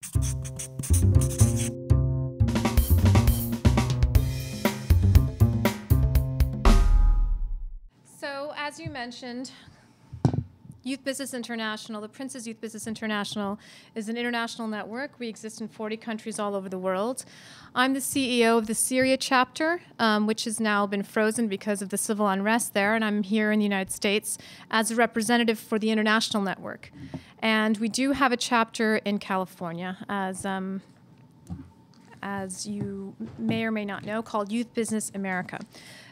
So, as you mentioned, Youth Business International, the Prince's Youth Business International, is an international network. We exist in 40 countries all over the world. I'm the CEO of the Syria chapter, which has now been frozen because of the civil unrest there, and I'm here in the United States as a representative for the international network. And we do have a chapter in California, as you may or may not know, called Youth Business America.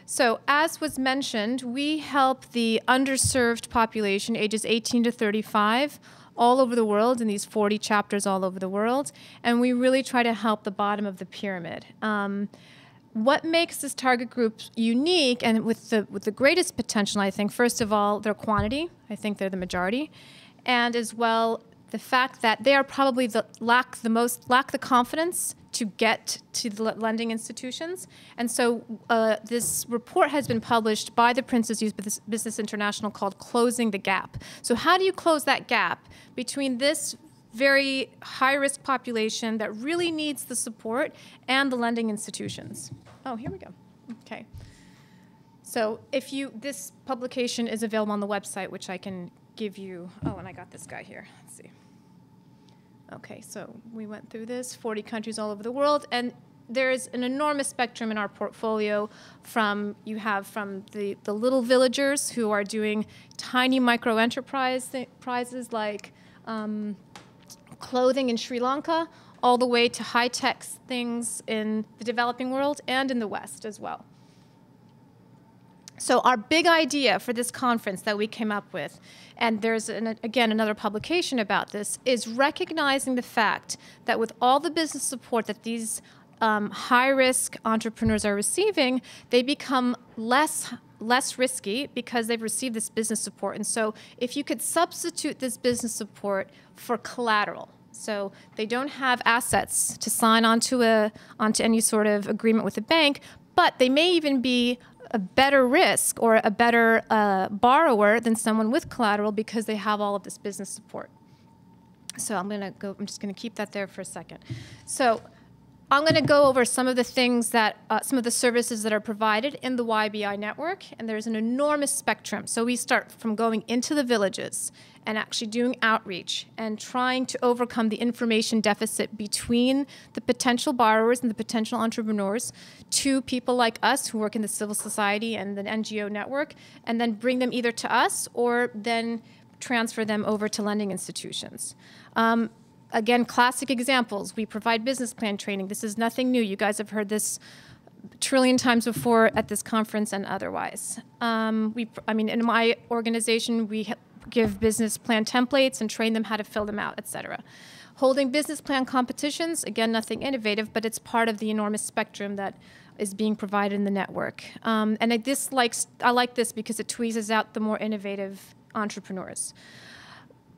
So, as was mentioned, we help the underserved population, ages 18 to 35, all over the world, in these 40 chapters all over the world, and we really try to help the bottom of the pyramid. What makes this target group unique, and with the greatest potential, I think, first of all, their quantity. I think they're the majority, and as well, the fact that they are probably lack the confidence to get to the lending institutions. And so this report has been published by the Prince's Youth Business International called Closing the Gap. So how do you close that gap between this very high-risk population that really needs the support and the lending institutions? Oh, here we go. Okay. So this publication is available on the website, which I can give you. Oh, and I got this guy here. Let's see. Okay, so we went through this, 40 countries all over the world, and there's an enormous spectrum in our portfolio. You have from the little villagers who are doing tiny micro enterprises like clothing in Sri Lanka, all the way to high-tech things in the developing world and in the West as well. So our big idea for this conference that we came up with, and there's, again, another publication about this, is recognizing the fact that with all the business support that these high-risk entrepreneurs are receiving, they become less risky because they've received this business support. And so if you could substitute this business support for collateral, so they don't have assets to sign onto any sort of agreement with a bank, but they may even be a better risk or a better borrower than someone with collateral because they have all of this business support. So I'm just going to keep that there for a second. So I'm going to go over some of the things that, some of the services that are provided in the YBI network, and there's an enormous spectrum. So we start from going into the villages and actually doing outreach and trying to overcome the information deficit between the potential borrowers and the potential entrepreneurs to people like us who work in the civil society and the NGO network, and then bring them either to us or then transfer them over to lending institutions. Again, classic examples. We provide business plan training. This is nothing new. You guys have heard this a trillion times before at this conference and otherwise. In my organization, we give business plan templates and train them how to fill them out, etc. Holding business plan competitions, again, nothing innovative, but it's part of the enormous spectrum that is being provided in the network. And I like this because it tweezes out the more innovative entrepreneurs.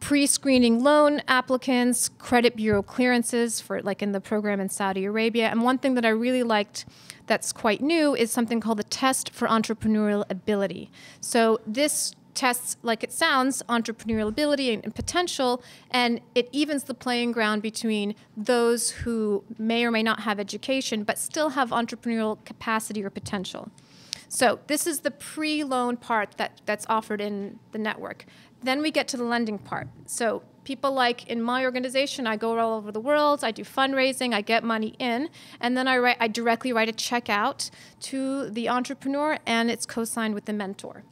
Pre-screening loan applicants, credit bureau clearances for like in the program in Saudi Arabia. And one thing that I really liked that's quite new is something called the test for entrepreneurial ability. So this tests, like it sounds, entrepreneurial ability and potential, and it evens the playing ground between those who may or may not have education but still have entrepreneurial capacity or potential. So this is the pre-loan part that's offered in the network. Then we get to the lending part. So people like in my organization, I go all over the world, I do fundraising, I get money in, and then I directly write a check out to the entrepreneur, and it's co-signed with the mentor.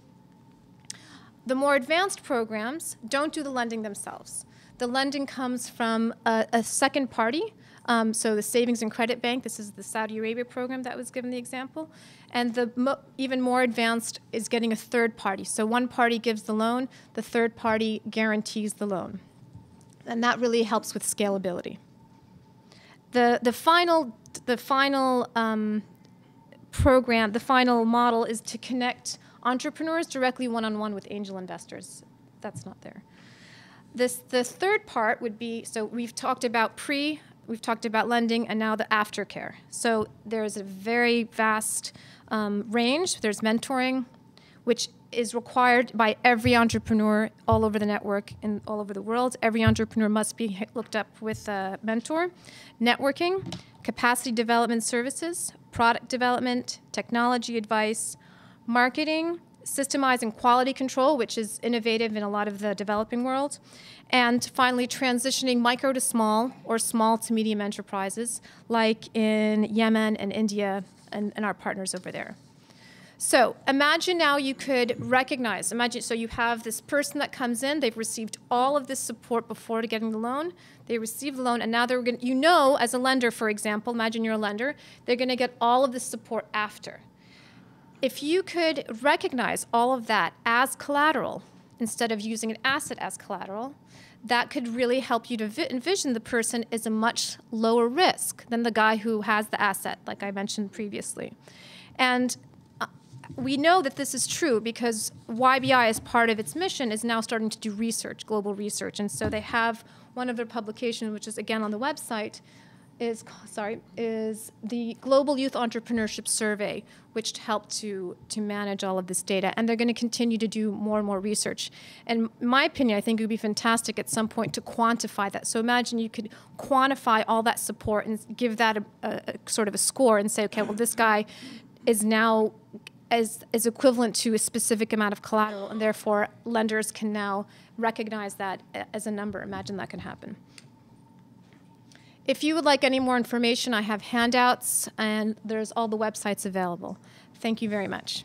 The more advanced programs don't do the lending themselves. The lending comes from a second party. So the Savings and Credit Bank, this is the Saudi Arabia program that was given the example. And the even more advanced is getting a third party. So one party gives the loan, the third party guarantees the loan. And that really helps with scalability. The final program, the final model is to connect entrepreneurs directly one-on-one with angel investors. That's not there. The third part would be, so we've talked about we've talked about lending, and now the aftercare. So there's a very vast range. There's mentoring, which is required by every entrepreneur all over the network and all over the world. Every entrepreneur must be looked up with a mentor. Networking, capacity development services, product development, technology advice, marketing, systemizing quality control, which is innovative in a lot of the developing world, and finally transitioning micro to small or small to medium enterprises like in Yemen and India and our partners over there. So imagine now you could recognize, so you have this person that comes in, they've received all of this support before getting the loan, they receive the loan, and now they're going to, as a lender, for example, imagine you're a lender, they're going to get all of this support after. If you could recognize all of that as collateral instead of using an asset as collateral, that could really help you to envision the person is a much lower risk than the guy who has the asset, like I mentioned previously. And we know that this is true because YBI, as part of its mission, is now starting to do research, global research. And so they have one of their publications, which is again on the website, is the Global Youth Entrepreneurship Survey, which helped to manage all of this data. And they're going to continue to do more and more research. And in my opinion, I think it would be fantastic at some point to quantify that. So imagine you could quantify all that support and give that a sort of a score and say, okay, well, this guy is now is equivalent to a specific amount of collateral, and therefore lenders can now recognize that as a number. Imagine that can happen. If you would like any more information, I have handouts, and there's all the websites available. Thank you very much.